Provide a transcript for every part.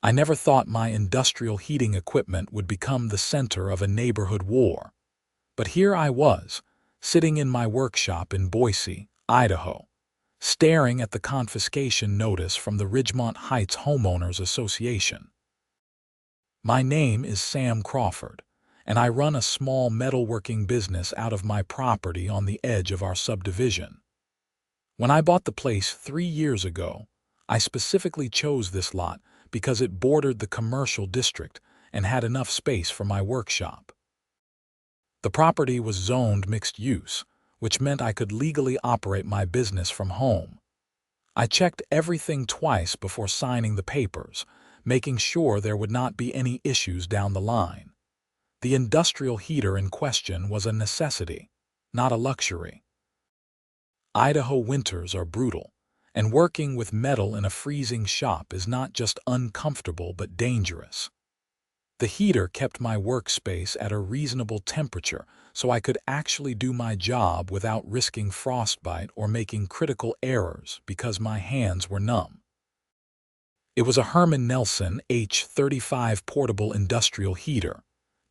I never thought my industrial heating equipment would become the center of a neighborhood war. But here I was, sitting in my workshop in Boise, Idaho, staring at the confiscation notice from the Ridgemont Heights Homeowners Association. My name is Sam Crawford, and I run a small metalworking business out of my property on the edge of our subdivision. When I bought the place 3 years ago, I specifically chose this lot because it bordered the commercial district and had enough space for my workshop. The property was zoned mixed use, which meant I could legally operate my business from home. I checked everything twice before signing the papers, making sure there would not be any issues down the line. The industrial heater in question was a necessity, not a luxury. Idaho winters are brutal, and working with metal in a freezing shop is not just uncomfortable but dangerous. The heater kept my workspace at a reasonable temperature so I could actually do my job without risking frostbite or making critical errors because my hands were numb. It was a Herman Nelson H35 portable industrial heater,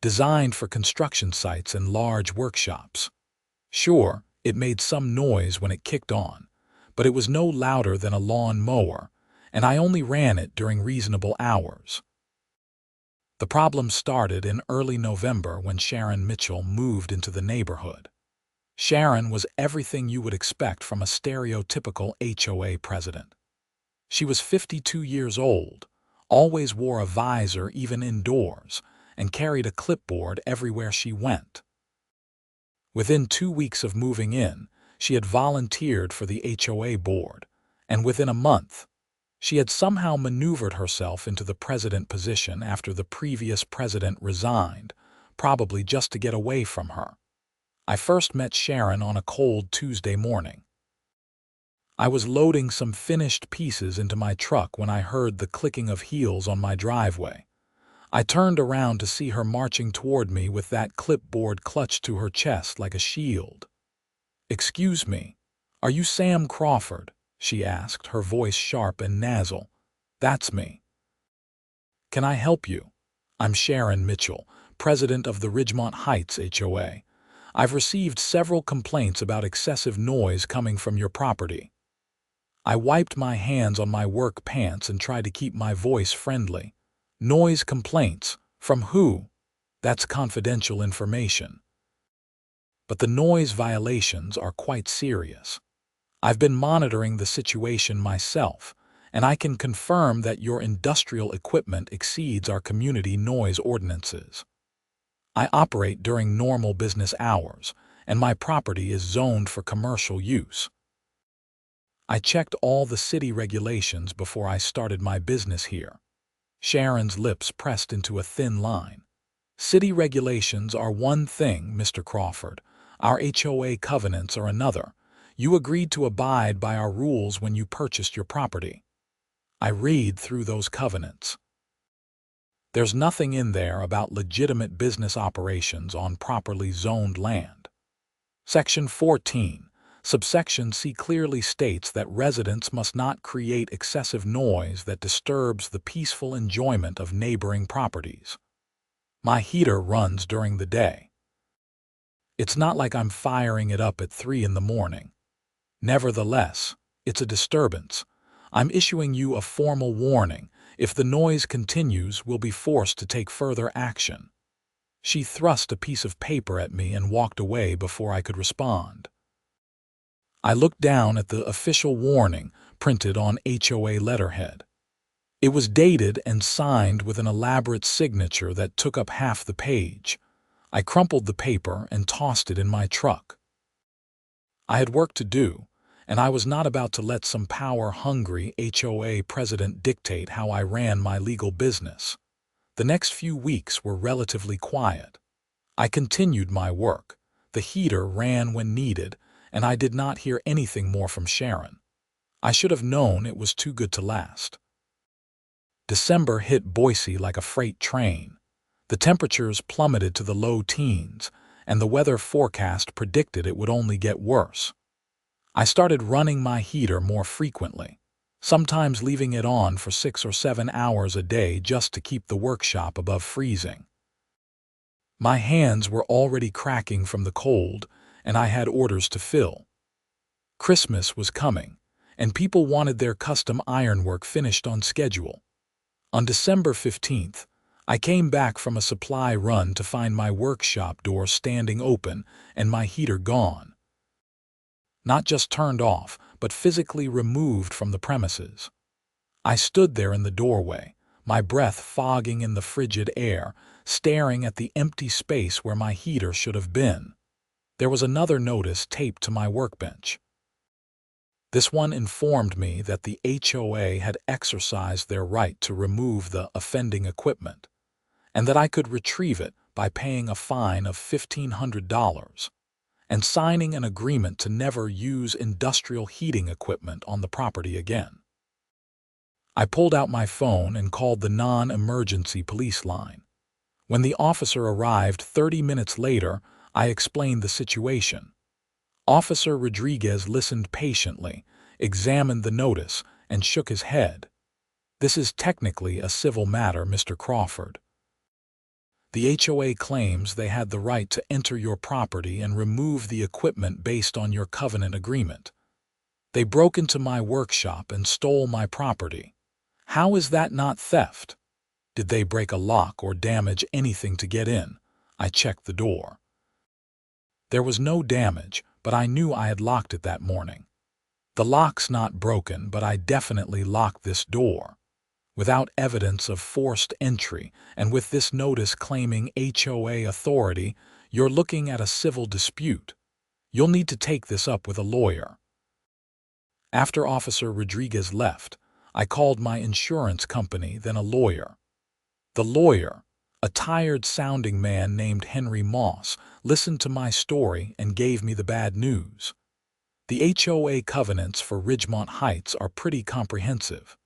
designed for construction sites and large workshops. Sure, it made some noise when it kicked on, but it was no louder than a lawn mower, and I only ran it during reasonable hours. The problem started in early November when Sharon Mitchell moved into the neighborhood. Sharon was everything you would expect from a stereotypical HOA president. She was 52 years old, always wore a visor even indoors, and carried a clipboard everywhere she went. Within 2 weeks of moving in, she had volunteered for the HOA board, and within a month, she had somehow maneuvered herself into the president position after the previous president resigned, probably just to get away from her. I first met Sharon on a cold Tuesday morning. I was loading some finished pieces into my truck when I heard the clicking of heels on my driveway. I turned around to see her marching toward me with that clipboard clutched to her chest like a shield. "Excuse me, are you Sam Crawford?" she asked, her voice sharp and nasal. "That's me." "Can I help you?" "I'm Sharon Mitchell, president of the Ridgemont Heights HOA. I've received several complaints about excessive noise coming from your property." I wiped my hands on my work pants and tried to keep my voice friendly. "Noise complaints? From who? That's confidential information." But the noise violations are quite serious. I've been monitoring the situation myself, and I can confirm that your industrial equipment exceeds our community noise ordinances. I operate during normal business hours, and my property is zoned for commercial use. I checked all the city regulations before I started my business here. Sharon's lips pressed into a thin line. "City regulations are one thing, Mr. Crawford. Our HOA covenants are another. You agreed to abide by our rules when you purchased your property." I read through those covenants. There's nothing in there about legitimate business operations on properly zoned land. Section 14. Subsection C clearly states that residents must not create excessive noise that disturbs the peaceful enjoyment of neighboring properties. My heater runs during the day. It's not like I'm firing it up at 3 in the morning. Nevertheless, it's a disturbance. I'm issuing you a formal warning. If the noise continues, we'll be forced to take further action. She thrust a piece of paper at me and walked away before I could respond. I looked down at the official warning printed on HOA letterhead. It was dated and signed with an elaborate signature that took up half the page. I crumpled the paper and tossed it in my truck. I had work to do, and I was not about to let some power-hungry HOA president dictate how I ran my legal business. The next few weeks were relatively quiet. I continued my work. The heater ran when needed, and I did not hear anything more from Sharon. I should have known it was too good to last. December hit Boise like a freight train. The temperatures plummeted to the low teens, and the weather forecast predicted it would only get worse. I started running my heater more frequently. sometimes leaving it on for 6 or 7 hours a day just to keep the workshop above freezing. My hands were already cracking from the cold, and I had orders to fill. Christmas was coming, and people wanted their custom ironwork finished on schedule. On December 15th, I came back from a supply run to find my workshop door standing open and my heater gone. Not just turned off, but physically removed from the premises. I stood there in the doorway, my breath fogging in the frigid air, staring at the empty space where my heater should have been. There was another notice taped to my workbench. This one informed me that the HOA had exercised their right to remove the offending equipment, and that I could retrieve it by paying a fine of $1,500 and signing an agreement to never use industrial heating equipment on the property again. I pulled out my phone and called the non-emergency police line. When the officer arrived 30 minutes later, I explained the situation. Officer Rodriguez listened patiently, examined the notice, and shook his head. "This is technically a civil matter, Mr. Crawford. The HOA claims they had the right to enter your property and remove the equipment based on your covenant agreement. They broke into my workshop and stole my property. How is that not theft? Did they break a lock or damage anything to get in?" I checked the door. There was no damage, but I knew I had locked it that morning. The lock's not broken, but I definitely locked this door. Without evidence of forced entry, and with this notice claiming HOA authority, you're looking at a civil dispute. You'll need to take this up with a lawyer. After Officer Rodriguez left, I called my insurance company, then a lawyer. The lawyer, a tired-sounding man named Henry Moss, listened to my story and gave me the bad news. The HOA covenants for Ridgemont Heights are pretty comprehensive.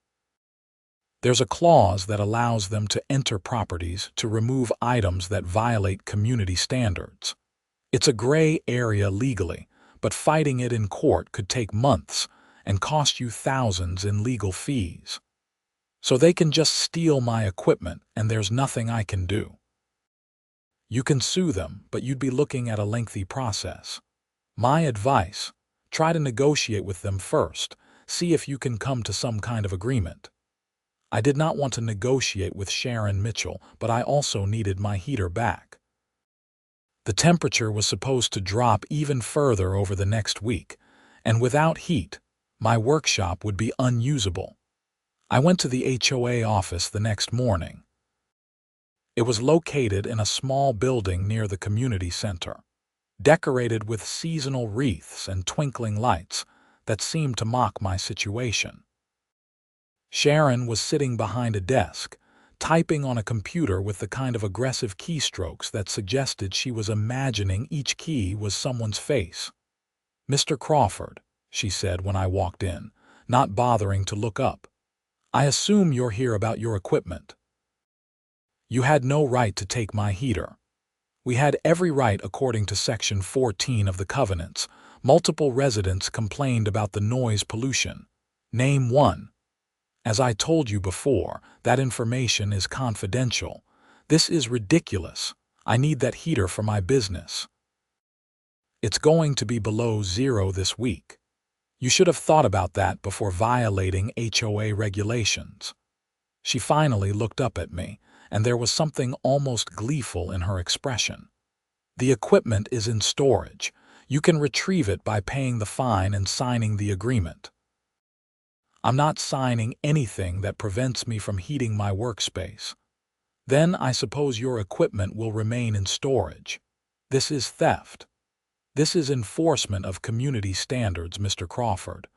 There's a clause that allows them to enter properties to remove items that violate community standards. It's a gray area legally, but fighting it in court could take months and cost you thousands in legal fees. So they can just steal my equipment and there's nothing I can do. You can sue them, but you'd be looking at a lengthy process. My advice: try to negotiate with them first, see if you can come to some kind of agreement. I did not want to negotiate with Sharon Mitchell, but I also needed my heater back. The temperature was supposed to drop even further over the next week, and without heat, my workshop would be unusable. I went to the HOA office the next morning. It was located in a small building near the community center, decorated with seasonal wreaths and twinkling lights that seemed to mock my situation. Sharon was sitting behind a desk, typing on a computer with the kind of aggressive keystrokes that suggested she was imagining each key was someone's face. "Mr. Crawford," she said when I walked in, not bothering to look up, "I assume you're here about your equipment. You had no right to take my heater. We had every right according to Section 14 of the covenants. Multiple residents complained about the noise pollution. Name one. As I told you before, that information is confidential. This is ridiculous. I need that heater for my business. It's going to be below zero this week. You should have thought about that before violating HOA regulations." She finally looked up at me, and there was something almost gleeful in her expression. "The equipment is in storage. You can retrieve it by paying the fine and signing the agreement." "I'm not signing anything that prevents me from heating my workspace." "Then I suppose your equipment will remain in storage. This is theft. This is enforcement of community standards, Mr. Crawford.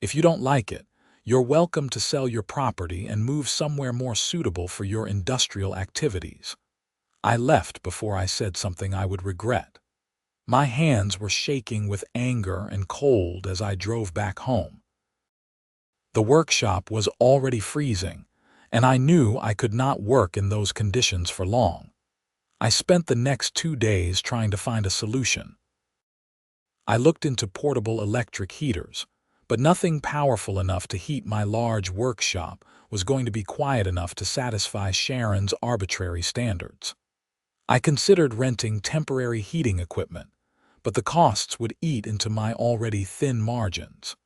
If you don't like it, you're welcome to sell your property and move somewhere more suitable for your industrial activities." I left before I said something I would regret. My hands were shaking with anger and cold as I drove back home. The workshop was already freezing, and I knew I could not work in those conditions for long. I spent the next 2 days trying to find a solution. I looked into portable electric heaters, but nothing powerful enough to heat my large workshop was going to be quiet enough to satisfy Sharon's arbitrary standards. I considered renting temporary heating equipment, but the costs would eat into my already thin margins.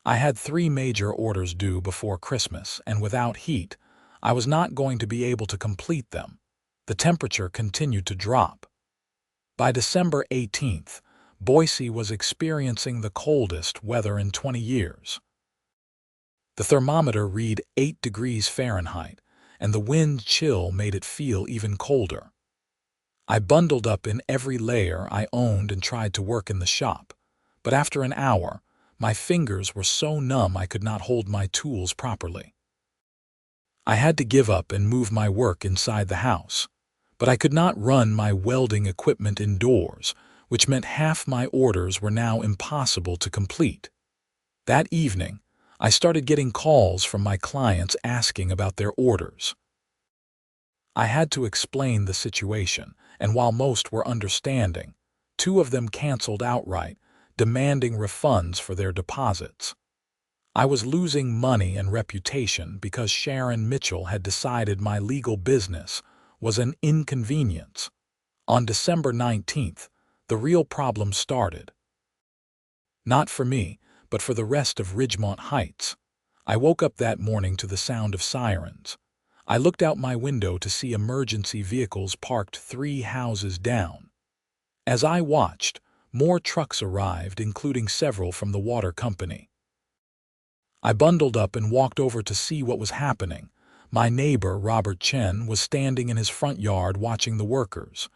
I had 3 major orders due before Christmas, and without heat, I was not going to be able to complete them. The temperature continued to drop. By December 18th, Boise was experiencing the coldest weather in 20 years. The thermometer read 8 degrees Fahrenheit, and the wind chill made it feel even colder. I bundled up in every layer I owned and tried to work in the shop, but after an hour, my fingers were so numb I could not hold my tools properly. I had to give up and move my work inside the house, but I could not run my welding equipment indoors, which meant half my orders were now impossible to complete. That evening, I started getting calls from my clients asking about their orders. I had to explain the situation, and while most were understanding, 2 of them canceled outright, demanding refunds for their deposits. I was losing money and reputation because Sharon Mitchell had decided my legal business was an inconvenience. On December 19th, the real problem started. Not for me, but for the rest of Ridgemont Heights. I woke up that morning to the sound of sirens. I looked out my window to see emergency vehicles parked 3 houses down. As I watched, more trucks arrived, including several from the water company. I bundled up and walked over to see what was happening. My neighbor, Robert Chen, was standing in his front yard watching the workers.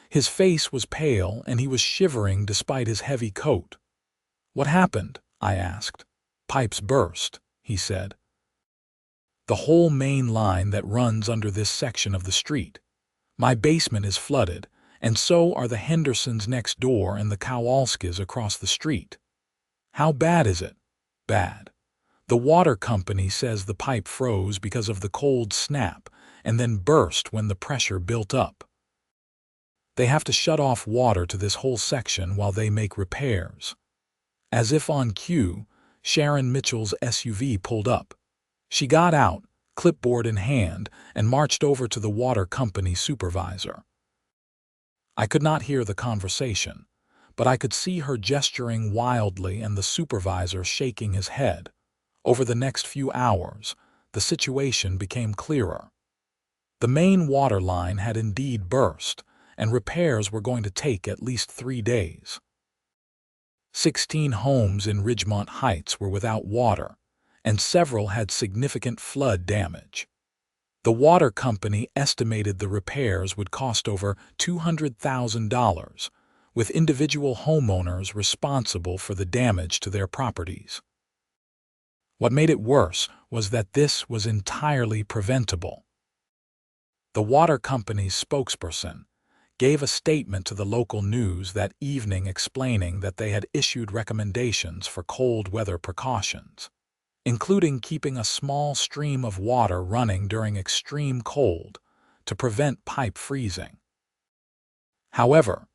His face was pale and he was shivering despite his heavy coat. "What happened?" I asked. "Pipes burst," he said. "The whole main line that runs under this section of the street. My basement is flooded, and so are the Hendersons next door and the Kowalskis across the street." "How bad is it?" "Bad. The water company says the pipe froze because of the cold snap and then burst when the pressure built up. They have to shut off water to this whole section while they make repairs." As if on cue, Sharon Mitchell's SUV pulled up. She got out, clipboard in hand, and marched over to the water company supervisor. I could not hear the conversation, but I could see her gesturing wildly and the supervisor shaking his head. Over the next few hours, the situation became clearer. The main water line had indeed burst, and repairs were going to take at least 3 days. 16 homes in Ridgemont Heights were without water, and several had significant flood damage. The water company estimated the repairs would cost over $200,000, with individual homeowners responsible for the damage to their properties. What made it worse was that this was entirely preventable. The water company's spokesperson gave a statement to the local news that evening explaining that they had issued recommendations for cold weather precautions, including keeping a small stream of water running during extreme cold to prevent pipe freezing. However,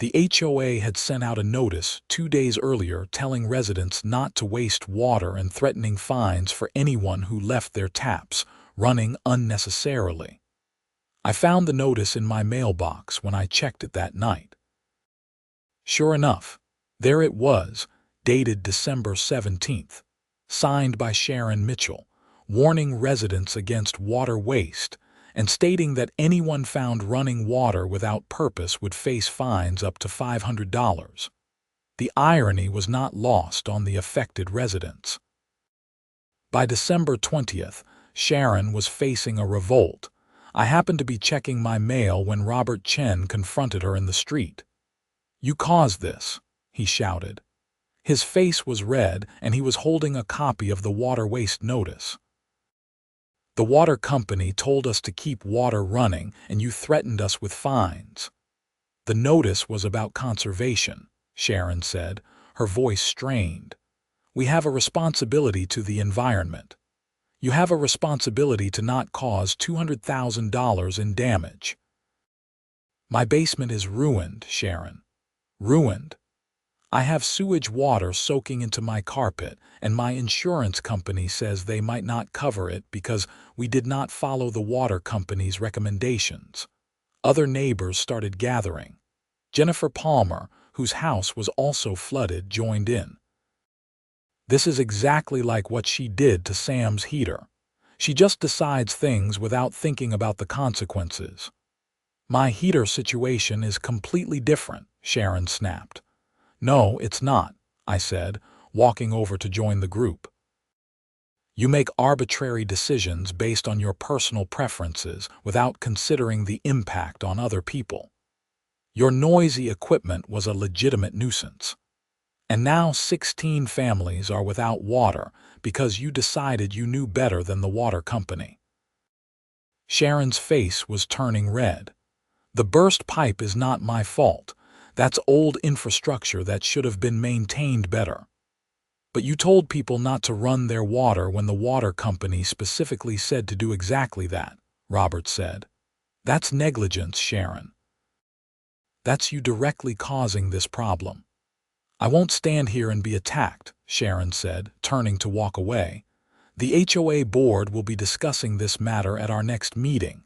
the HOA had sent out a notice 2 days earlier telling residents not to waste water and threatening fines for anyone who left their taps running unnecessarily. I found the notice in my mailbox when I checked it that night. Sure enough, there it was, dated December 17th, signed by Sharon Mitchell, warning residents against water waste and stating that anyone found running water without purpose would face fines up to $500. The irony was not lost on the affected residents. By December 20th, Sharon was facing a revolt. I happened to be checking my mail when Robert Chen confronted her in the street. "You caused this," he shouted. His face was red and he was holding a copy of the water waste notice. "The water company told us to keep water running and you threatened us with fines." "The notice was about conservation," Sharon said, her voice strained. "We have a responsibility to the environment. You have a responsibility to not cause $200,000 in damage." "My basement is ruined, Sharon. Ruined. I have sewage water soaking into my carpet, and my insurance company says they might not cover it because we did not follow the water company's recommendations. Other neighbors started gathering. Jennifer Palmer, whose house was also flooded, joined in. This is exactly like what she did to Sam's heater. She just decides things without thinking about the consequences. My heater situation is completely different, Sharon snapped. No, it's not, I said, walking over to join the group. You make arbitrary decisions based on your personal preferences without considering the impact on other people. Your noisy equipment was a legitimate nuisance. And now 16 families are without water because you decided you knew better than the water company. Sharon's face was turning red. The burst pipe is not my fault. That's old infrastructure that should have been maintained better. But you told people not to run their water when the water company specifically said to do exactly that, Robert said. That's negligence, Sharon. That's you directly causing this problem. I won't stand here and be attacked, Sharon said, turning to walk away. The HOA board will be discussing this matter at our next meeting.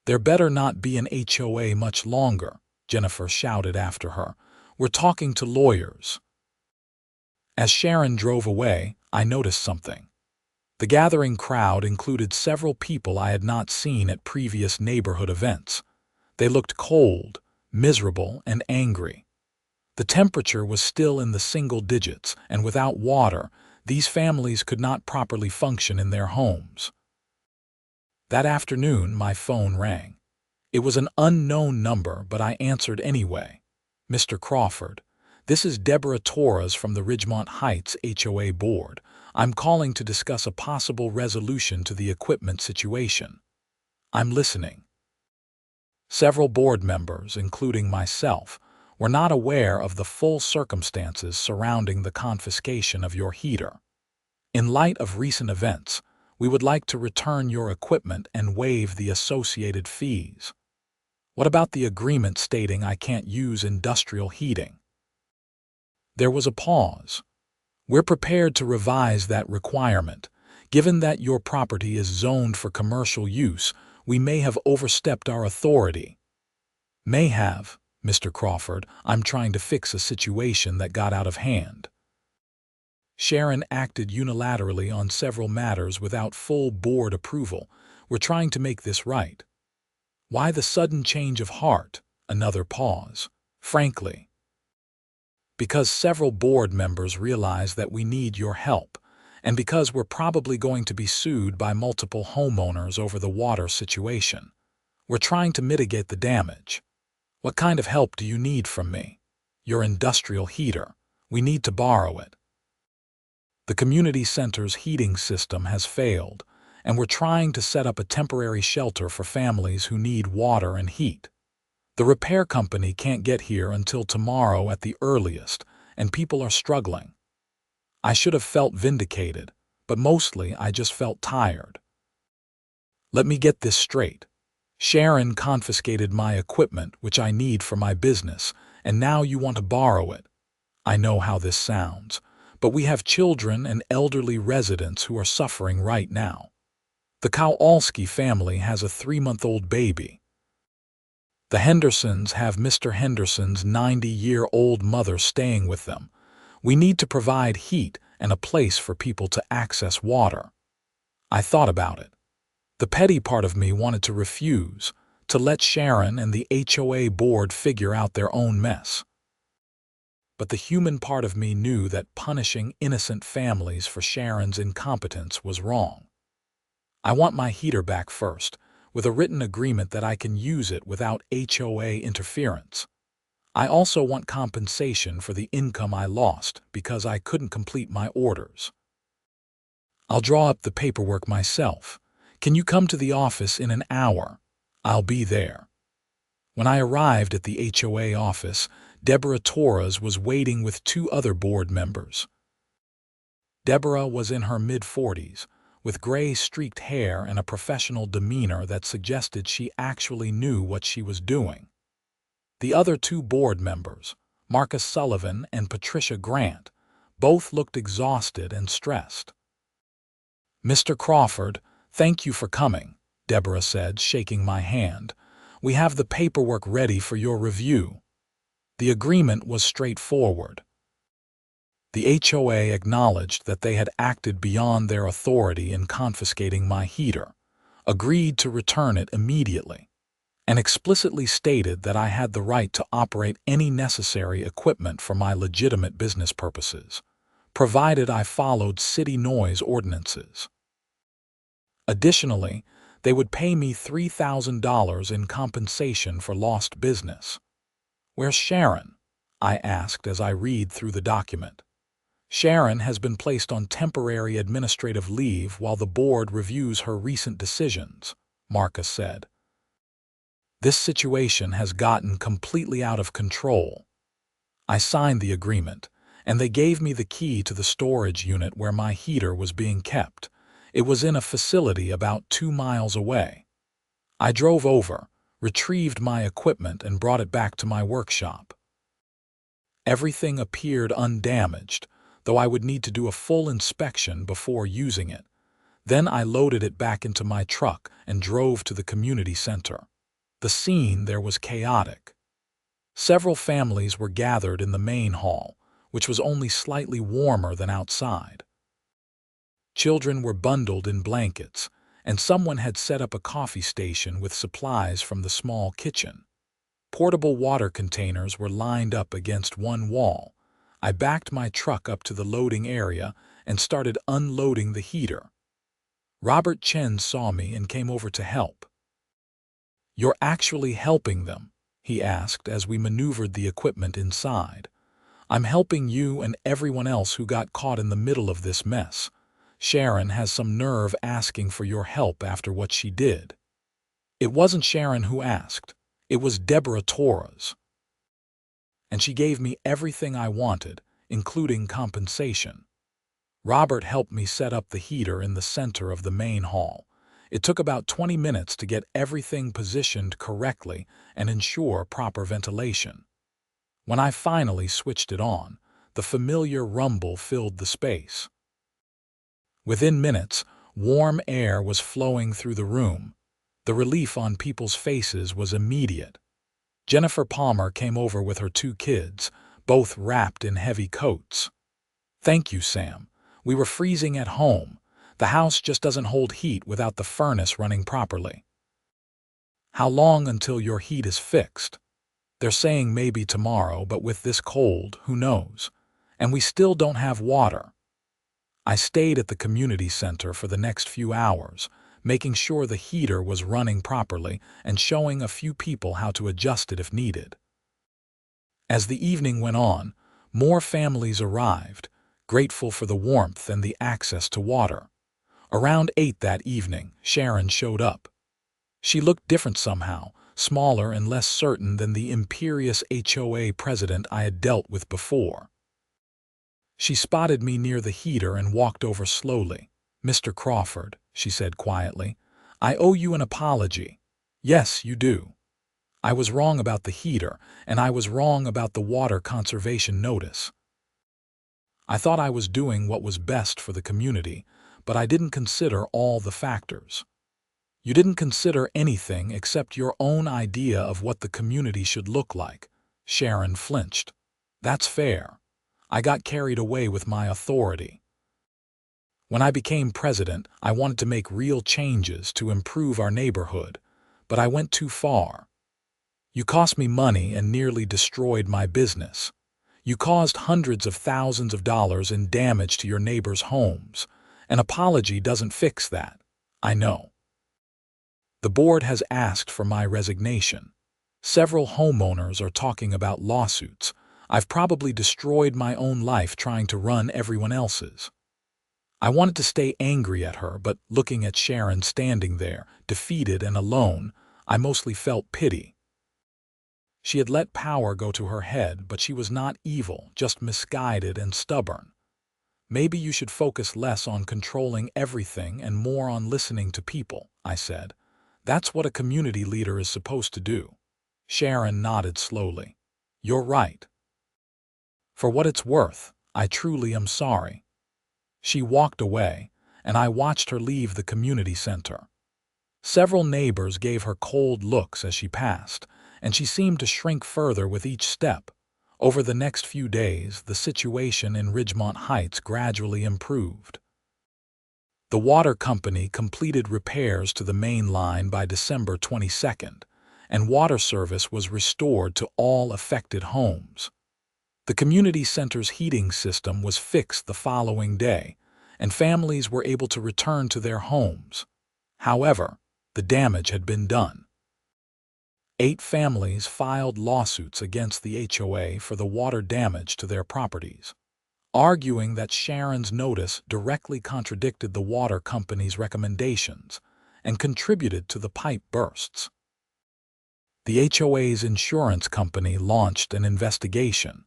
There better not be an HOA much longer, Jennifer shouted after her. We're talking to lawyers. As Sharon drove away, I noticed something. The gathering crowd included several people I had not seen at previous neighborhood events. They looked cold, miserable, and angry. The temperature was still in the single digits, and without water, these families could not properly function in their homes. That afternoon, my phone rang. It was an unknown number, but I answered anyway. Mr. Crawford, this is Deborah Torres from the Ridgemont Heights HOA board. I'm calling to discuss a possible resolution to the equipment situation. I'm listening. Several board members, including myself, were not aware of the full circumstances surrounding the confiscation of your heater. In light of recent events, we would like to return your equipment and waive the associated fees. What about the agreement stating I can't use industrial heating? There was a pause. We're prepared to revise that requirement. Given that your property is zoned for commercial use, we may have overstepped our authority. May have, Mr. Crawford. I'm trying to fix a situation that got out of hand. Sharon acted unilaterally on several matters without full board approval. We're trying to make this right. Why the sudden change of heart? Another pause. Frankly, because several board members realize that we need your help, and because we're probably going to be sued by multiple homeowners over the water situation. We're trying to mitigate the damage. What kind of help do you need from me? Your industrial heater. We need to borrow it. The community center's heating system has failed, and we're trying to set up a temporary shelter for families who need water and heat. The repair company can't get here until tomorrow at the earliest, and people are struggling. I should have felt vindicated, but mostly I just felt tired. Let me get this straight. Sharon confiscated my equipment, which I need for my business, and now you want to borrow it. I know how this sounds, but we have children and elderly residents who are suffering right now. The Kowalski family has a 3-month-old baby. The Hendersons have Mr. Henderson's 90-year-old mother staying with them. We need to provide heat and a place for people to access water. I thought about it. The petty part of me wanted to refuse, to let Sharon and the HOA board figure out their own mess. But the human part of me knew that punishing innocent families for Sharon's incompetence was wrong. I want my heater back first, with a written agreement that I can use it without HOA interference. I also want compensation for the income I lost because I couldn't complete my orders. I'll draw up the paperwork myself. Can you come to the office in an hour? I'll be there. When I arrived at the HOA office, Deborah Torres was waiting with 2 other board members. Deborah was in her mid-40s, with gray-streaked hair and a professional demeanor that suggested she actually knew what she was doing. The other 2 board members, Marcus Sullivan and Patricia Grant. Both looked exhausted and stressed. "Mr. Crawford, thank you for coming," Deborah said, shaking my hand. "We have the paperwork ready for your review." The agreement was straightforward. The HOA acknowledged that they had acted beyond their authority in confiscating my heater, agreed to return it immediately, and explicitly stated that I had the right to operate any necessary equipment for my legitimate business purposes, provided I followed city noise ordinances. Additionally, they would pay me $3,000 in compensation for lost business. "Where's Sharon?" I asked as I read through the document. "Sharon has been placed on temporary administrative leave while the board reviews her recent decisions," Marcus said. "This situation has gotten completely out of control." I signed the agreement, and they gave me the key to the storage unit where my heater was being kept. It was in a facility about 2 miles away. I drove over, retrieved my equipment, and brought it back to my workshop. Everything appeared undamaged, though I would need to do a full inspection before using it. Then I loaded it back into my truck and drove to the community center. The scene there was chaotic. Several families were gathered in the main hall, which was only slightly warmer than outside. Children were bundled in blankets, and someone had set up a coffee station with supplies from the small kitchen. Portable water containers were lined up against one wall. I backed my truck up to the loading area and started unloading the heater. Robert Chen saw me and came over to help. "You're actually helping them?" he asked as we maneuvered the equipment inside. "I'm helping you and everyone else who got caught in the middle of this mess. Sharon has some nerve asking for your help after what she did." It wasn't Sharon who asked. It was Deborah Torres. And she gave me everything I wanted, including compensation. Robert helped me set up the heater in the center of the main hall. It took about 20 minutes to get everything positioned correctly and ensure proper ventilation. When I finally switched it on, the familiar rumble filled the space. Within minutes, warm air was flowing through the room. The relief on people's faces was immediate. Jennifer Palmer came over with her 2 kids, both wrapped in heavy coats. "Thank you, Sam. We were freezing at home. The house just doesn't hold heat without the furnace running properly." "How long until your heat is fixed?" "They're saying maybe tomorrow, but with this cold, who knows? And we still don't have water." I stayed at the community center for the next few hours, making sure the heater was running properly and showing a few people how to adjust it if needed. As the evening went on, more families arrived, grateful for the warmth and the access to water. Around 8 that evening, Sharon showed up. She looked different somehow, smaller and less certain than the imperious HOA president I had dealt with before. She spotted me near the heater and walked over slowly. "Mr. Crawford," she said quietly, "I owe you an apology." "Yes, you do. I was wrong about the heater, and I was wrong about the water conservation notice. I thought I was doing what was best for the community, but I didn't consider all the factors." "You didn't consider anything except your own idea of what the community should look like." Sharon flinched. "That's fair. I got carried away with my authority. When I became president, I wanted to make real changes to improve our neighborhood, but I went too far. You cost me money and nearly destroyed my business. You caused hundreds of thousands of dollars in damage to your neighbors' homes. An apology doesn't fix that. I know. The board has asked for my resignation. Several homeowners are talking about lawsuits. I've probably destroyed my own life trying to run everyone else's." I wanted to stay angry at her, but looking at Sharon standing there, defeated and alone, I mostly felt pity. She had let power go to her head, but she was not evil, just misguided and stubborn. "Maybe you should focus less on controlling everything and more on listening to people," I said. "That's what a community leader is supposed to do." Sharon nodded slowly. "You're right. For what it's worth, I truly am sorry." She walked away, and I watched her leave the community center. Several neighbors gave her cold looks as she passed, and she seemed to shrink further with each step. Over the next few days, the situation in Ridgemont Heights gradually improved. The water company completed repairs to the main line by December 22nd, and water service was restored to all affected homes. The community center's heating system was fixed the following day, and families were able to return to their homes. However, the damage had been done. 8 families filed lawsuits against the HOA for the water damage to their properties, arguing that Sharon's notice directly contradicted the water company's recommendations and contributed to the pipe bursts. The HOA's insurance company launched an investigation,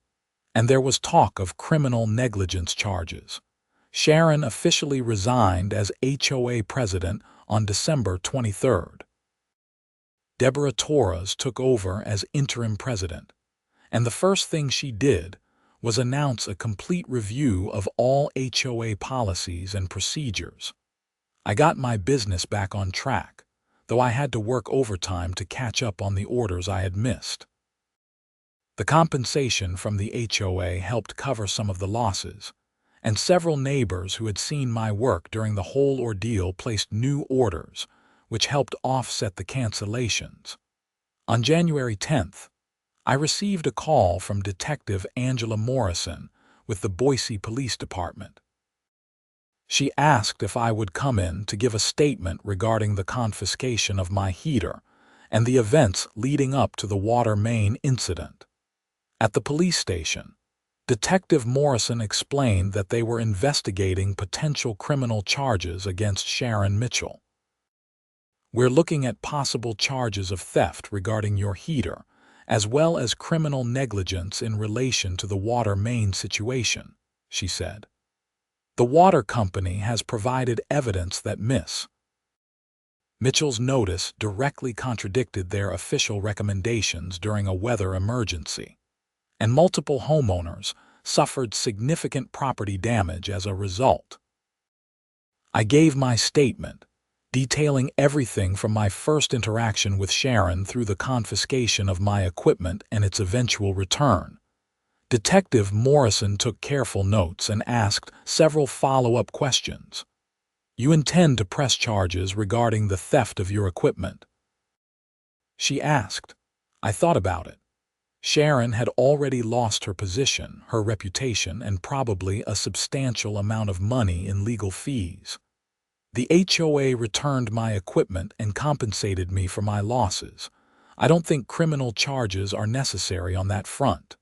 and there was talk of criminal negligence charges. Sharon officially resigned as HOA president on December 23rd. Deborah Torres took over as interim president, and the first thing she did was announce a complete review of all HOA policies and procedures. I got my business back on track, though I had to work overtime to catch up on the orders I had missed. The compensation from the HOA helped cover some of the losses, and several neighbors who had seen my work during the whole ordeal placed new orders, which helped offset the cancellations. On January 10th, I received a call from Detective Angela Morrison with the Boise Police Department. She asked if I would come in to give a statement regarding the confiscation of my heater and the events leading up to the water main incident. At the police station, Detective Morrison explained that they were investigating potential criminal charges against Sharon Mitchell. "We're looking at possible charges of theft regarding your heater, as well as criminal negligence in relation to the water main situation," she said. "The water company has provided evidence that Miss Mitchell's notice directly contradicted their official recommendations during a weather emergency, and multiple homeowners suffered significant property damage as a result." I gave my statement, detailing everything from my first interaction with Sharon through the confiscation of my equipment and its eventual return. Detective Morrison took careful notes and asked several follow-up questions. "You intend to press charges regarding the theft of your equipment?" she asked. I thought about it. Sharon had already lost her position, her reputation, and probably a substantial amount of money in legal fees. The HOA returned my equipment and compensated me for my losses. I don't think criminal charges are necessary on that front.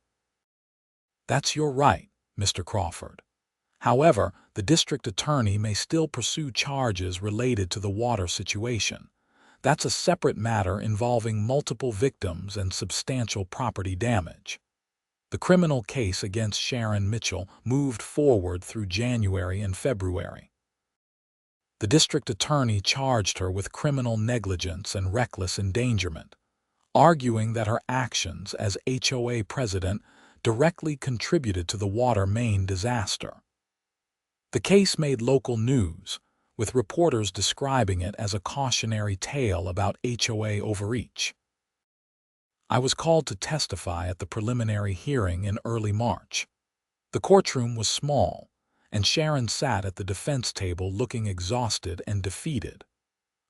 "That's your right, Mr. Crawford. However, the district attorney may still pursue charges related to the water situation. That's a separate matter involving multiple victims and substantial property damage." The criminal case against Sharon Mitchell moved forward through January and February. The district attorney charged her with criminal negligence and reckless endangerment, arguing that her actions as HOA president directly contributed to the water main disaster. The case made local news, with reporters describing it as a cautionary tale about HOA overreach. I was called to testify at the preliminary hearing in early March. The courtroom was small, and Sharon sat at the defense table looking exhausted and defeated.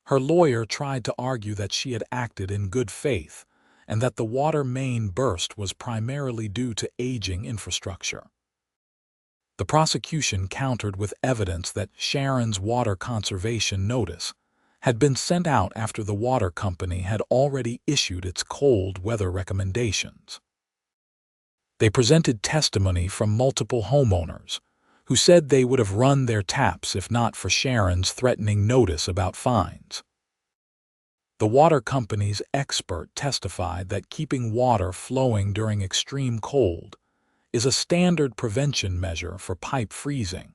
Her lawyer tried to argue that she had acted in good faith and that the water main burst was primarily due to aging infrastructure. The prosecution countered with evidence that Sharon's water conservation notice had been sent out after the water company had already issued its cold weather recommendations. They presented testimony from multiple homeowners who said they would have run their taps if not for Sharon's threatening notice about fines. The water company's expert testified that keeping water flowing during extreme cold is a standard prevention measure for pipe freezing,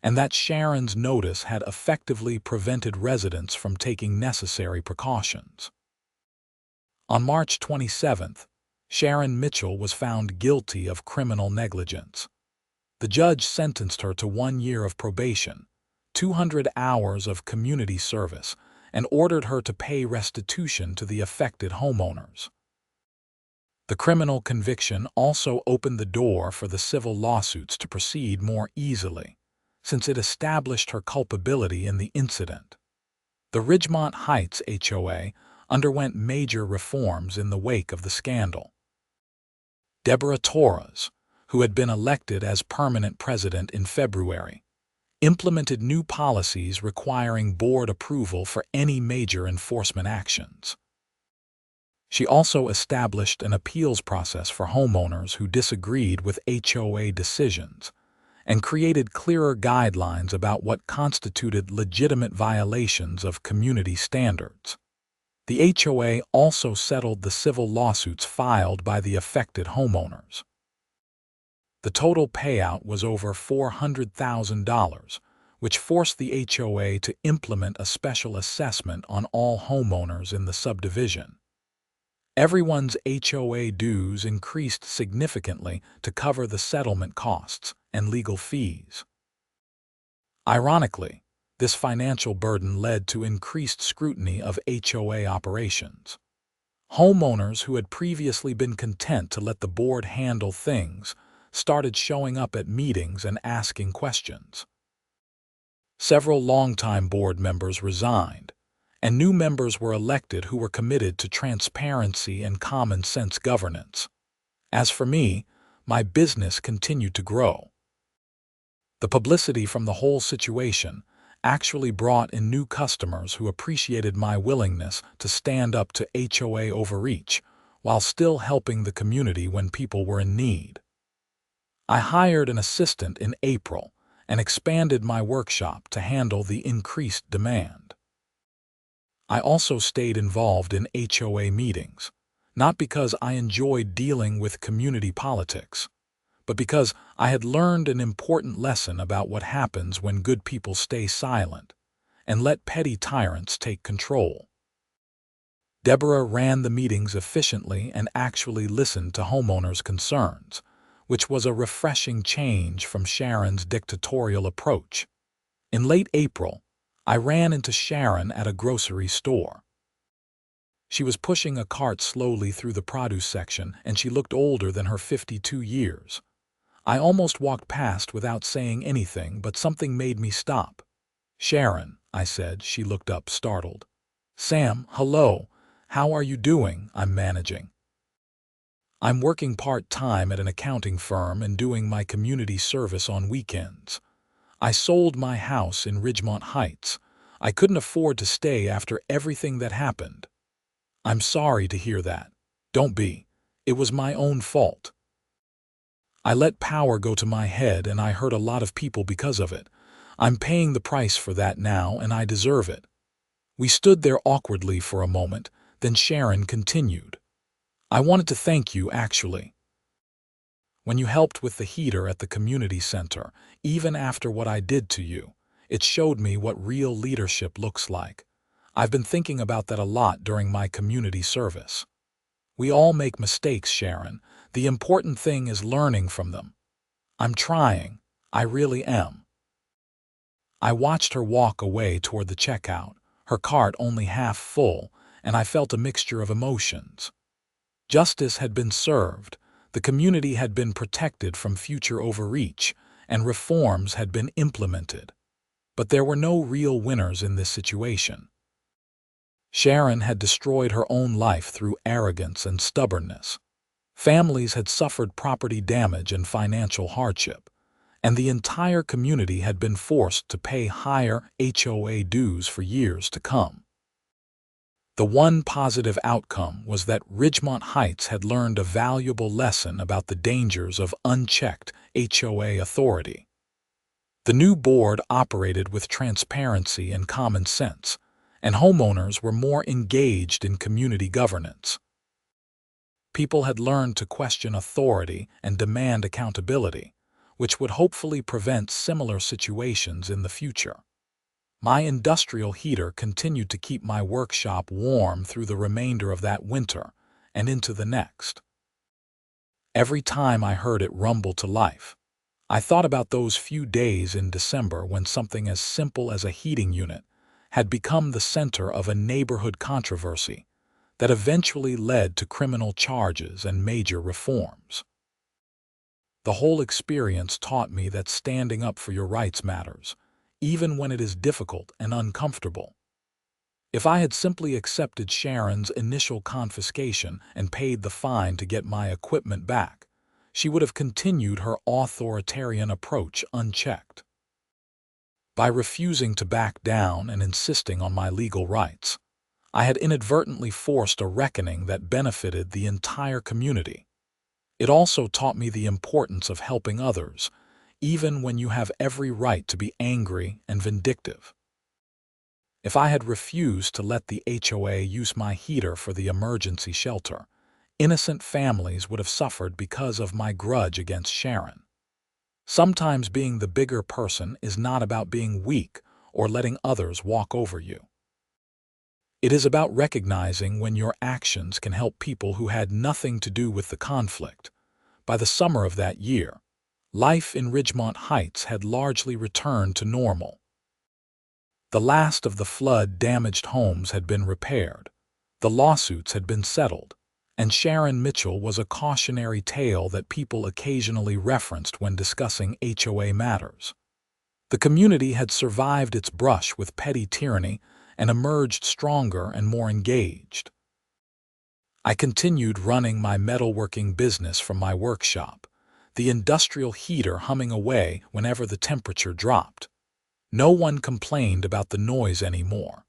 and that Sharon's notice had effectively prevented residents from taking necessary precautions. On March 27th, Sharon Mitchell was found guilty of criminal negligence. The judge sentenced her to 1 year of probation, 200 hours of community service, and ordered her to pay restitution to the affected homeowners. The criminal conviction also opened the door for the civil lawsuits to proceed more easily, since it established her culpability in the incident. The Ridgemont Heights HOA underwent major reforms in the wake of the scandal. Deborah Torres, who had been elected as permanent president in February, implemented new policies requiring board approval for any major enforcement actions. She also established an appeals process for homeowners who disagreed with HOA decisions and created clearer guidelines about what constituted legitimate violations of community standards. The HOA also settled the civil lawsuits filed by the affected homeowners. The total payout was over $400,000, which forced the HOA to implement a special assessment on all homeowners in the subdivision. Everyone's HOA dues increased significantly to cover the settlement costs and legal fees. Ironically, this financial burden led to increased scrutiny of HOA operations. Homeowners who had previously been content to let the board handle things started showing up at meetings and asking questions. Several longtime board members resigned, and new members were elected who were committed to transparency and common-sense governance. As for me, my business continued to grow. The publicity from the whole situation actually brought in new customers who appreciated my willingness to stand up to HOA overreach while still helping the community when people were in need. I hired an assistant in April and expanded my workshop to handle the increased demand. I also stayed involved in HOA meetings, not because I enjoyed dealing with community politics, but because I had learned an important lesson about what happens when good people stay silent and let petty tyrants take control. Deborah ran the meetings efficiently and actually listened to homeowners' concerns, which was a refreshing change from Sharon's dictatorial approach. In late April, I ran into Sharon at a grocery store. She was pushing a cart slowly through the produce section, and she looked older than her 52 years. I almost walked past without saying anything, but something made me stop. "Sharon," I said. She looked up, startled. "Sam, hello. How are you doing?" "I'm managing. I'm working part-time at an accounting firm and doing my community service on weekends. I sold my house in Ridgemont Heights. I couldn't afford to stay after everything that happened." "I'm sorry to hear that." "Don't be. It was my own fault. I let power go to my head and I hurt a lot of people because of it. I'm paying the price for that now and I deserve it." We stood there awkwardly for a moment, then Sharon continued. "I wanted to thank you, actually. When you helped with the heater at the community center, even after what I did to you, it showed me what real leadership looks like. I've been thinking about that a lot during my community service. We all make mistakes, Sharon. The important thing is learning from them. I'm trying. I really am." I watched her walk away toward the checkout, her cart only half full, and I felt a mixture of emotions. Justice had been served, the community had been protected from future overreach, and reforms had been implemented. But there were no real winners in this situation. Sharon had destroyed her own life through arrogance and stubbornness. Families had suffered property damage and financial hardship, and the entire community had been forced to pay higher HOA dues for years to come. The one positive outcome was that Ridgemont Heights had learned a valuable lesson about the dangers of unchecked HOA authority. The new board operated with transparency and common sense, and homeowners were more engaged in community governance. People had learned to question authority and demand accountability, which would hopefully prevent similar situations in the future. My industrial heater continued to keep my workshop warm through the remainder of that winter and into the next. Every time I heard it rumble to life, I thought about those few days in December when something as simple as a heating unit had become the center of a neighborhood controversy that eventually led to criminal charges and major reforms. The whole experience taught me that standing up for your rights matters, even when it is difficult and uncomfortable. If I had simply accepted Sharon's initial confiscation and paid the fine to get my equipment back, she would have continued her authoritarian approach unchecked. By refusing to back down and insisting on my legal rights, I had inadvertently forced a reckoning that benefited the entire community. It also taught me the importance of helping others, even when you have every right to be angry and vindictive. If I had refused to let the HOA use my heater for the emergency shelter, innocent families would have suffered because of my grudge against Sharon. Sometimes being the bigger person is not about being weak or letting others walk over you. It is about recognizing when your actions can help people who had nothing to do with the conflict. By the summer of that year, life in Ridgemont Heights had largely returned to normal. The last of the flood-damaged homes had been repaired, the lawsuits had been settled, and Sharon Mitchell was a cautionary tale that people occasionally referenced when discussing HOA matters. The community had survived its brush with petty tyranny and emerged stronger and more engaged. I continued running my metalworking business from my workshop, the industrial heater humming away whenever the temperature dropped. No one complained about the noise anymore.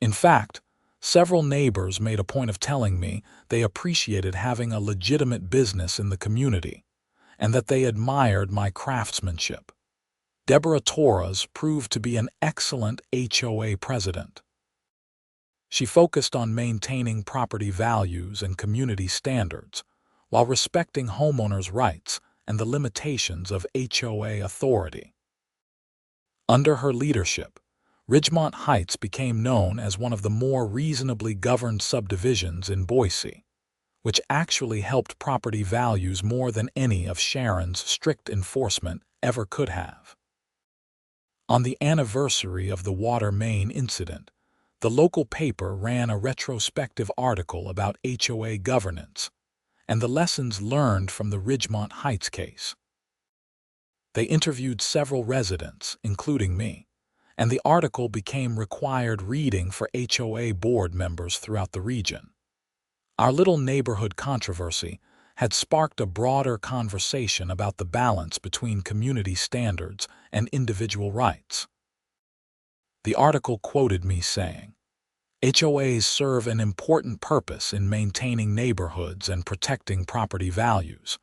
In fact, several neighbors made a point of telling me they appreciated having a legitimate business in the community and that they admired my craftsmanship. Deborah Torres proved to be an excellent HOA president. She focused on maintaining property values and community standards while respecting homeowners' rights and the limitations of HOA authority. Under her leadership, Ridgemont Heights became known as one of the more reasonably governed subdivisions in Boise, which actually helped property values more than any of Sharon's strict enforcement ever could have. On the anniversary of the water main incident, the local paper ran a retrospective article about HOA governance and the lessons learned from the Ridgemont Heights case. They interviewed several residents, including me, and the article became required reading for HOA board members throughout the region. Our little neighborhood controversy had sparked a broader conversation about the balance between community standards and individual rights. The article quoted me saying, "HOAs serve an important purpose in maintaining neighborhoods and protecting property values,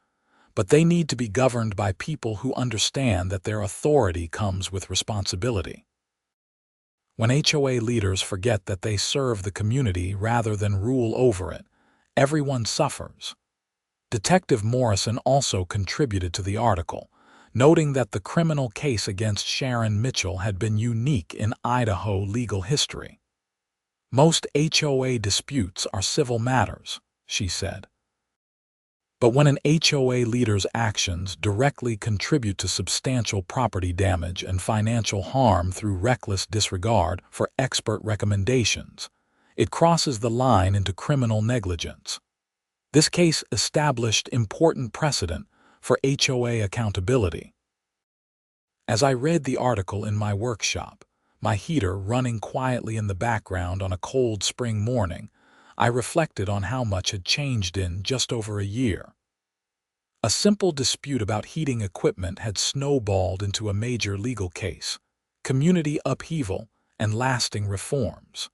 but they need to be governed by people who understand that their authority comes with responsibility. When HOA leaders forget that they serve the community rather than rule over it, everyone suffers." Detective Morrison also contributed to the article, noting that the criminal case against Sharon Mitchell had been unique in Idaho legal history. "Most HOA disputes are civil matters," she said. "But when an HOA leader's actions directly contribute to substantial property damage and financial harm through reckless disregard for expert recommendations, it crosses the line into criminal negligence." This case established important precedent for HOA accountability. As I read the article in my workshop, my heater running quietly in the background on a cold spring morning, I reflected on how much had changed in just over a year. A simple dispute about heating equipment had snowballed into a major legal case, community upheaval, and lasting reforms.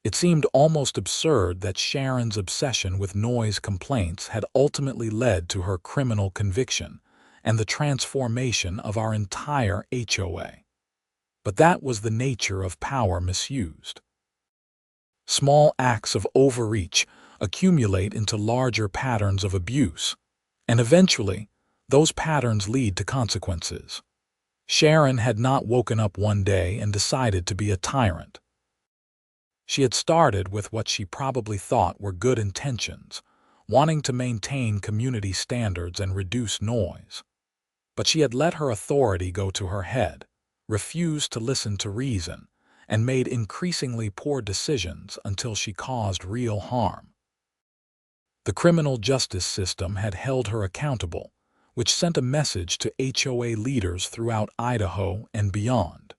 It seemed almost absurd that Sharon's obsession with noise complaints had ultimately led to her criminal conviction and the transformation of our entire HOA. But that was the nature of power misused. Small acts of overreach accumulate into larger patterns of abuse, and eventually, those patterns lead to consequences. Sharon had not woken up one day and decided to be a tyrant. She had started with what she probably thought were good intentions, wanting to maintain community standards and reduce noise. But she had let her authority go to her head, refused to listen to reason, and made increasingly poor decisions until she caused real harm. The criminal justice system had held her accountable, which sent a message to HOA leaders throughout Idaho and beyond.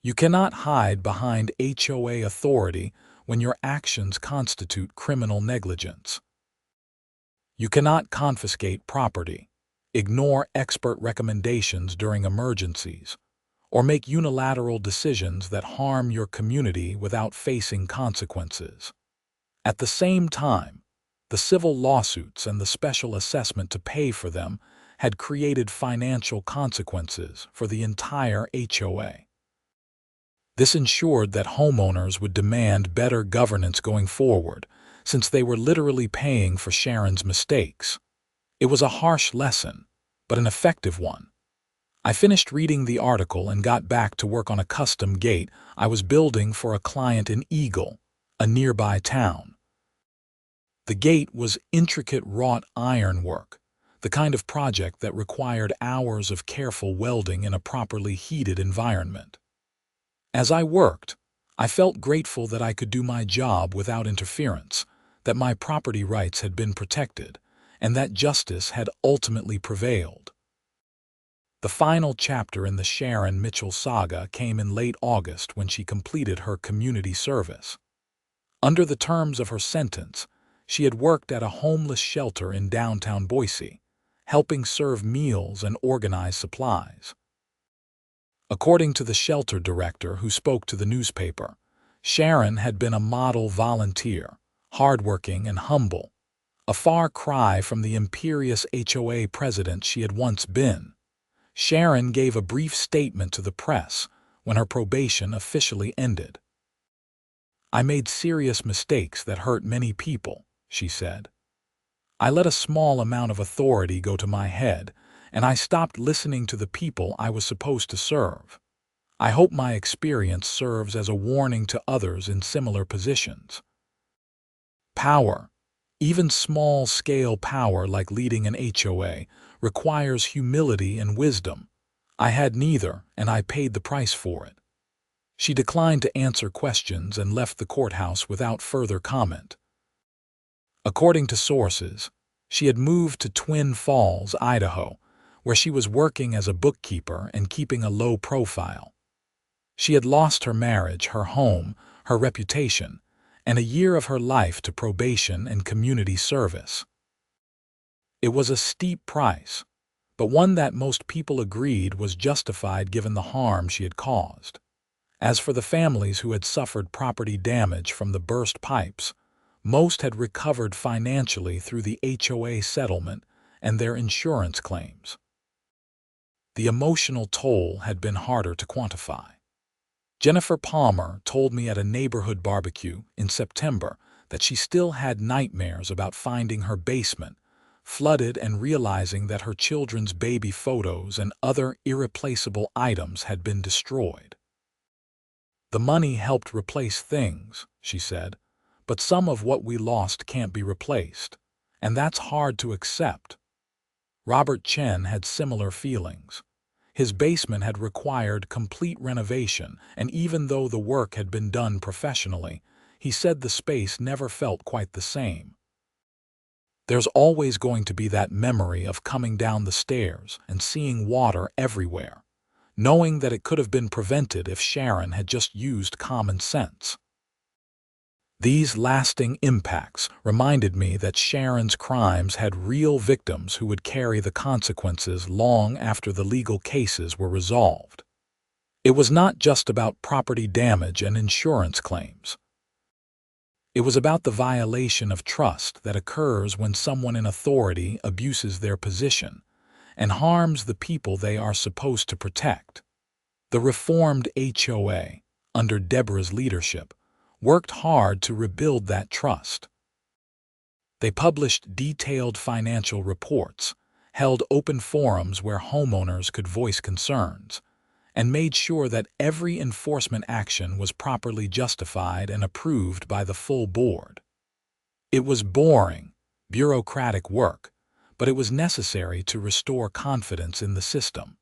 You cannot hide behind HOA authority when your actions constitute criminal negligence. You cannot confiscate property, ignore expert recommendations during emergencies, or make unilateral decisions that harm your community without facing consequences. At the same time, the civil lawsuits and the special assessment to pay for them had created financial consequences for the entire HOA. This ensured that homeowners would demand better governance going forward, since they were literally paying for Sharon's mistakes. It was a harsh lesson, but an effective one. I finished reading the article and got back to work on a custom gate I was building for a client in Eagle, a nearby town. The gate was intricate wrought iron work, the kind of project that required hours of careful welding in a properly heated environment. As I worked, I felt grateful that I could do my job without interference, that my property rights had been protected, and that justice had ultimately prevailed. The final chapter in the Sharon Mitchell saga came in late August when she completed her community service. Under the terms of her sentence, she had worked at a homeless shelter in downtown Boise, helping serve meals and organize supplies. According to the shelter director who spoke to the newspaper, Sharon had been a model volunteer, hardworking and humble, a far cry from the imperious HOA president she had once been. Sharon gave a brief statement to the press when her probation officially ended. "I made serious mistakes that hurt many people," she said. "I let a small amount of authority go to my head, and I stopped listening to the people I was supposed to serve. I hope my experience serves as a warning to others in similar positions." Power, even small-scale power like leading an HOA, requires humility and wisdom. I had neither, and I paid the price for it. She declined to answer questions and left the courthouse without further comment. According to sources, she had moved to Twin Falls, Idaho, where she was working as a bookkeeper and keeping a low profile. She had lost her marriage, her home, her reputation, and a year of her life to probation and community service. It was a steep price, but one that most people agreed was justified given the harm she had caused. As for the families who had suffered property damage from the burst pipes, most had recovered financially through the HOA settlement and their insurance claims. The emotional toll had been harder to quantify. Jennifer Palmer told me at a neighborhood barbecue in September that she still had nightmares about finding her basement flooded and realizing that her children's baby photos and other irreplaceable items had been destroyed. "The money helped replace things," she said, "but some of what we lost can't be replaced, and that's hard to accept." Robert Chen had similar feelings. His basement had required complete renovation, and even though the work had been done professionally, he said the space never felt quite the same. There's always going to be that memory of coming down the stairs and seeing water everywhere, knowing that it could have been prevented if Sharon had just used common sense. These lasting impacts reminded me that Sharon's crimes had real victims who would carry the consequences long after the legal cases were resolved. It was not just about property damage and insurance claims. It was about the violation of trust that occurs when someone in authority abuses their position and harms the people they are supposed to protect. The reformed HOA, under Deborah's leadership, worked hard to rebuild that trust. They published detailed financial reports, held open forums where homeowners could voice concerns, and made sure that every enforcement action was properly justified and approved by the full board. It was boring, bureaucratic work, but it was necessary to restore confidence in the system.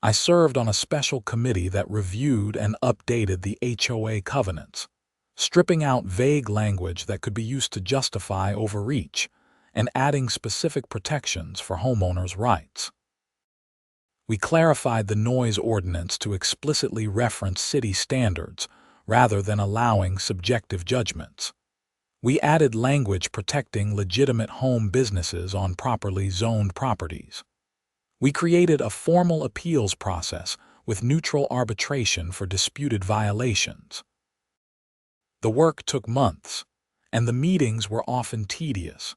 I served on a special committee that reviewed and updated the HOA covenants, stripping out vague language that could be used to justify overreach and adding specific protections for homeowners' rights. We clarified the noise ordinance to explicitly reference city standards rather than allowing subjective judgments. We added language protecting legitimate home businesses on properly zoned properties. We created a formal appeals process with neutral arbitration for disputed violations. The work took months, and the meetings were often tedious,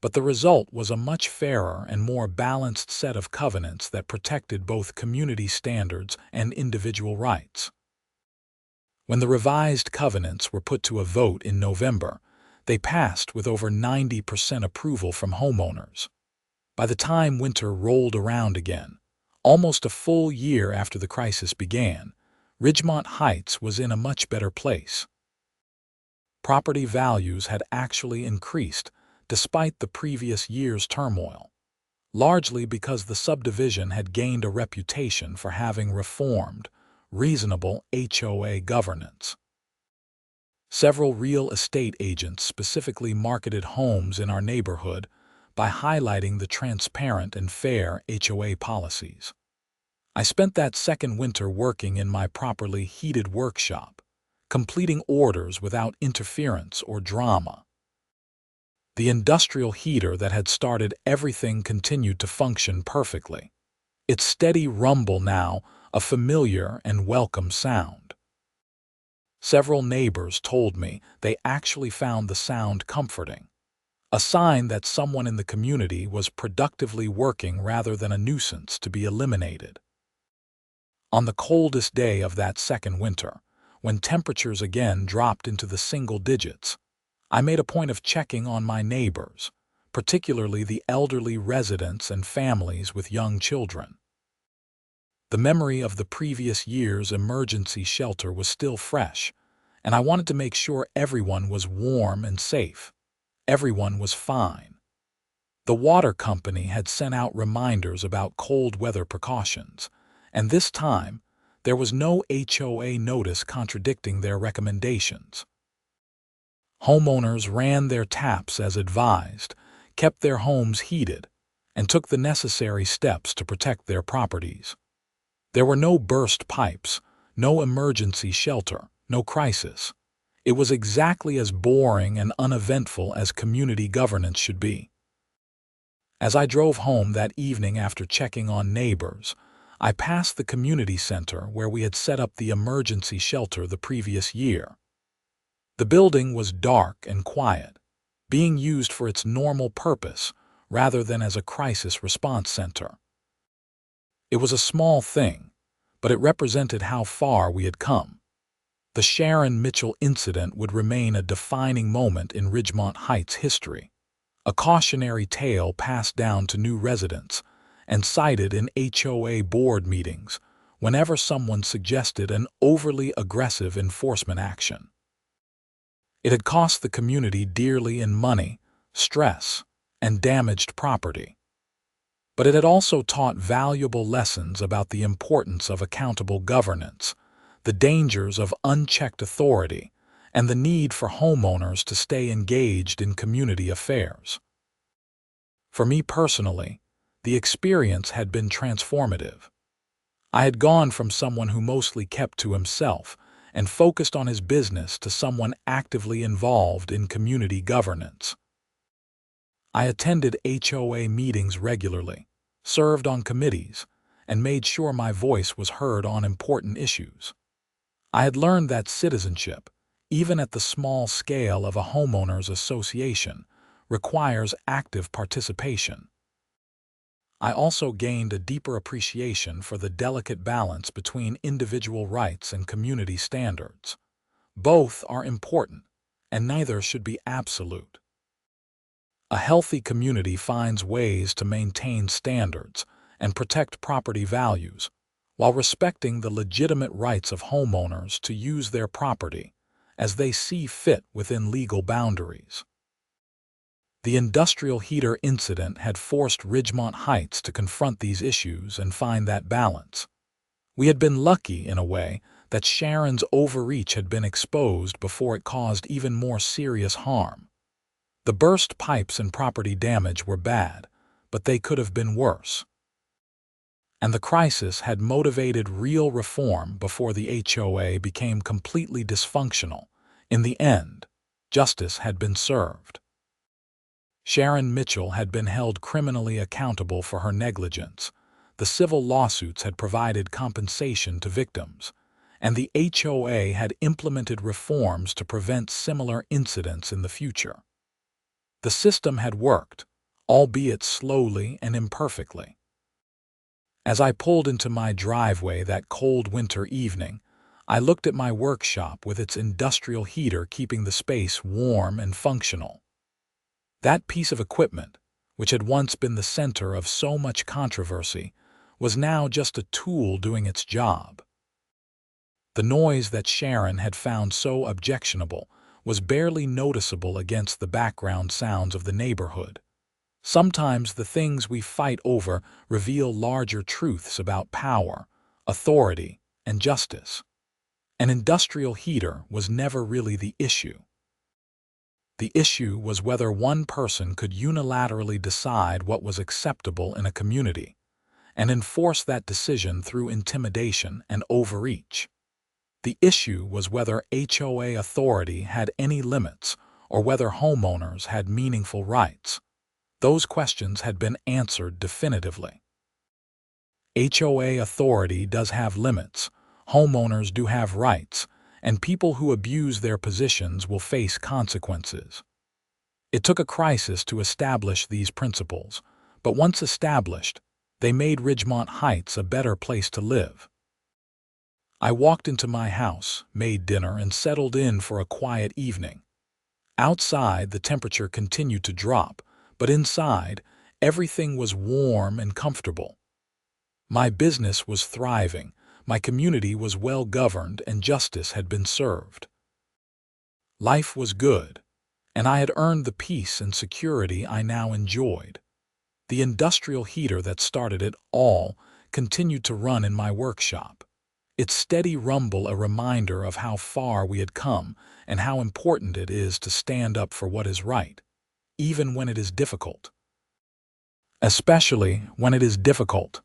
but the result was a much fairer and more balanced set of covenants that protected both community standards and individual rights. When the revised covenants were put to a vote in November, they passed with over 90% approval from homeowners. By the time winter rolled around again, almost a full year after the crisis began, Ridgemont Heights was in a much better place. Property values had actually increased despite the previous year's turmoil, largely because the subdivision had gained a reputation for having reformed, reasonable HOA governance. Several real estate agents specifically marketed homes in our neighborhood by highlighting the transparent and fair HOA policies. I spent that second winter working in my properly heated workshop, completing orders without interference or drama. The industrial heater that had started everything continued to function perfectly, its steady rumble now a familiar and welcome sound. Several neighbors told me they actually found the sound comforting, a sign that someone in the community was productively working rather than a nuisance to be eliminated. On the coldest day of that second winter, when temperatures again dropped into the single digits, I made a point of checking on my neighbors, particularly the elderly residents and families with young children. The memory of the previous year's emergency shelter was still fresh, and I wanted to make sure everyone was warm and safe. Everyone was fine. The water company had sent out reminders about cold weather precautions, and this time there was no HOA notice contradicting their recommendations. Homeowners ran their taps as advised, kept their homes heated, and took the necessary steps to protect their properties. There were no burst pipes, no emergency shelter, no crisis. It was exactly as boring and uneventful as community governance should be. As I drove home that evening after checking on neighbors, I passed the community center where we had set up the emergency shelter the previous year. The building was dark and quiet, being used for its normal purpose rather than as a crisis response center. It was a small thing, but it represented how far we had come. The Sharon Mitchell incident would remain a defining moment in Ridgemont Heights history, a cautionary tale passed down to new residents and cited in HOA board meetings whenever someone suggested an overly aggressive enforcement action. It had cost the community dearly in money, stress, and damaged property. But it had also taught valuable lessons about the importance of accountable governance, the dangers of unchecked authority, and the need for homeowners to stay engaged in community affairs. For me personally, the experience had been transformative. I had gone from someone who mostly kept to himself and focused on his business to someone actively involved in community governance. I attended HOA meetings regularly, served on committees, and made sure my voice was heard on important issues. I had learned that citizenship, even at the small scale of a homeowners association, requires active participation. I also gained a deeper appreciation for the delicate balance between individual rights and community standards. Both are important, and neither should be absolute. A healthy community finds ways to maintain standards and protect property values, while respecting the legitimate rights of homeowners to use their property as they see fit within legal boundaries. The industrial heater incident had forced Ridgemont Heights to confront these issues and find that balance. We had been lucky, in a way, that Sharon's overreach had been exposed before it caused even more serious harm. The burst pipes and property damage were bad, but they could have been worse. And the crisis had motivated real reform before the HOA became completely dysfunctional. In the end, justice had been served. Sharon Mitchell had been held criminally accountable for her negligence. The civil lawsuits had provided compensation to victims, and the HOA had implemented reforms to prevent similar incidents in the future. The system had worked, albeit slowly and imperfectly. As I pulled into my driveway that cold winter evening, I looked at my workshop with its industrial heater keeping the space warm and functional. That piece of equipment, which had once been the center of so much controversy, was now just a tool doing its job. The noise that Sharon had found so objectionable was barely noticeable against the background sounds of the neighborhood. Sometimes the things we fight over reveal larger truths about power, authority, and justice. An industrial heater was never really the issue. The issue was whether one person could unilaterally decide what was acceptable in a community, and enforce that decision through intimidation and overreach. The issue was whether HOA authority had any limits or whether homeowners had meaningful rights. Those questions had been answered definitively. HOA authority does have limits, homeowners do have rights, and people who abuse their positions will face consequences. It took a crisis to establish these principles, but once established, they made Ridgemont Heights a better place to live. I walked into my house, made dinner, and settled in for a quiet evening. Outside, the temperature continued to drop, but inside, everything was warm and comfortable. My business was thriving, my community was well governed, and justice had been served. Life was good, and I had earned the peace and security I now enjoyed. The industrial heater that started it all continued to run in my workshop, its steady rumble a reminder of how far we had come and how important it is to stand up for what is right, even when it is difficult. Especially when it is difficult.